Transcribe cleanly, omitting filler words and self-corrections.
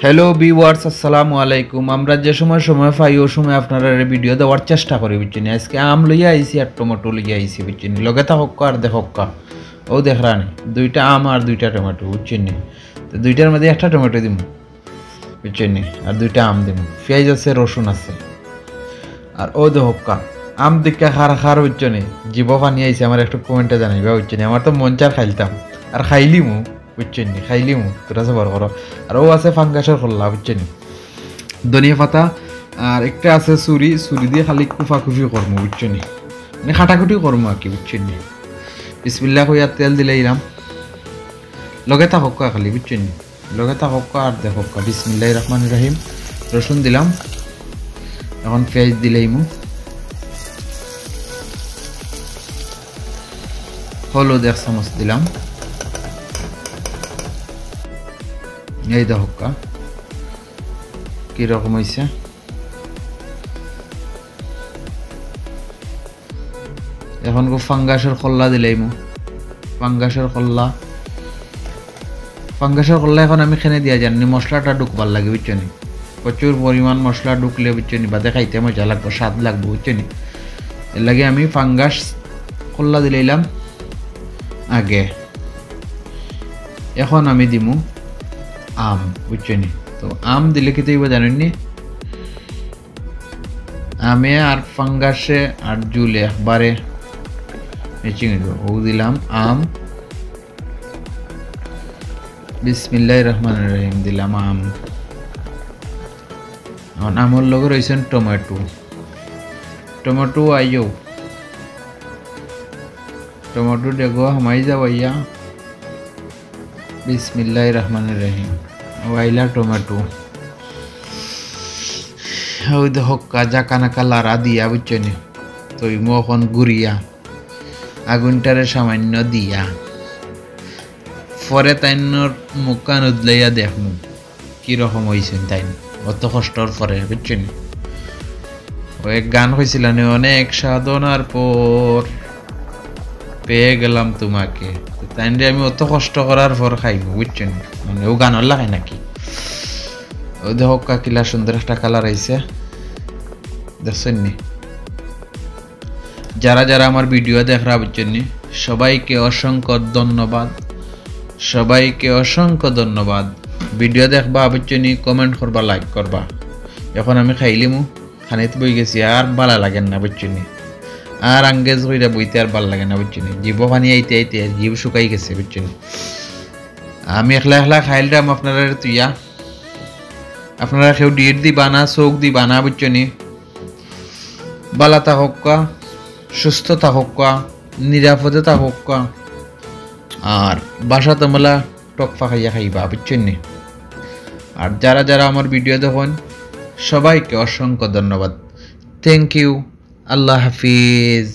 Hello viewers, আসসালামু আলাইকুম। আমরা যে সময় পাই ও সময় আপনারা ভিডিও দেওয়ার চেষ্টা করি বুঝছেন। আজকে আম লইয়া আইছি আর টমেটো লইয়া আইছি বুঝছেন। লগে থাকক আর দেখক ও দেখরানি দুইটা আম আর দুইটা টমেটো বুঝছেন। তো দুইটার মধ্যে একটা টমেটো দিব বুঝছেন আর দুইটা আম দিব, পেঁয়াজ আছে, রসুন আছে। আর ও দেখক আম দিকে খার বুঝছেন, জীব পানি আইছে। আমার একটু কমেন্টে জানাইবা বুঝছেন। আমার তো মন চার খাইলতাম আর খাইলিমু বুঝছেন, খাইলিমু তোরা সবার করো। আর ও আছে ফাঙ্গাসের খোল্লা বুঝছেন, ধনিয়া পাতা। আর একটা আছে ছুরি দিয়ে খালি কুফাকুফি করবো বুঝছেন, মানে খাটাকুটি করবো আর কি বুঝছেন। বিসমিল্লাহ কইয়া তেল দিলে ইরাম লগে থাকক খালি বুঝছেন, লগে থাকক আর দেখক। বিসমিল্লাহির রহমানির রহিম। রসুন দিলাম, এখন পেঁয়াজ দিলেইমু, হলুদ 1 চামচ দিলাম। এই দেখক কিরকম হয়েছে। এখন ফাঙ্গাসের খোল্লা দিলাইমু, ফাঙ্গাসের খোল্লা এখন আমি খেনে দিয়া জানি মশলাটা ঢুকবার লাগে বুঝছেন। প্রচুর পরিমাণ মশলা ঢুকলে বুঝছেন বাদে খাইতে মজা লাগবে, স্বাদ লাগবে বুঝছেন। এর লাগে আমি ফাঙ্গাস খোল্লা দিলাইলাম আগে। এখন আমি দিমু আম বুঝছেন। তো আম দিলে কি তৈব জানেননি, আমে আর ফাঙ্গাসে আর জুলে একবারে চিনি ও দিলাম আম। বিসমিল্লাহির রহমানির রহিম দিলাম আম। এখন আমর লগে রয়েছেন টমেটো আইও, টমেটো দেখো হামাই যাও আইয়া। বিসমিল্লাহির রহমানির রহিম ও আইলা টমেটো। ওই দেখো কাজা কানাকা লারা দিয়া বুঝছেন। তো এখন গুড়িয়া আগুনটারে সামান্য দিয়া পরে তাইনর মুখান উদলাইয়া দেখমু কিরকম হয়েছেন তাই অত কষ্টর পরে বুঝছেন। ও এক গান হয়েছিল অনেক সাধনার পর পেয়ে গেলাম তোমাকে, তাই আমি অত কষ্ট করার পর খাইব বুঝছেন। মানে ও গান লাগাই নাকি। ও দেখো কিলা সুন্দর একটা কালার আইছে দেখছেন নি। যারা যারা আমার ভিডিও দেখরা বুঝছেন নি, সবাইকে অসংখ্য ধন্যবাদ, সবাইকে অসংখ্য ধন্যবাদ। ভিডিও দেখবা বুঝছেন, কমেন্ট করবা, লাইক করবা। এখন আমি খাইলিমু, খানিতে বই গেছি আর ভালো লাগেন না বুঝছেন, আর আঙ্গেজ হইরা বইতে আর ভালো লাগে না বুঝছেন। জীব পানি আইতে আইতে জীব শুকাই গেছে বুঝছেন। আমি একলা খাইলাম আপনারা তুইয়া, আপনারা কেউ ডিট দিবা না, চোখ দিবা না বুঝছেন। বালা থাকক, সুস্থ থাকক, নিরাপদে থাকক, আর বাসা তোমরা টক ফাঁকাইয়া খাইবা বুঝছেন। আর যারা যারা আমার ভিডিও দেখুন সবাইকে অসংখ্য ধন্যবাদ। Thank you. আল্লাহ হাফিজ।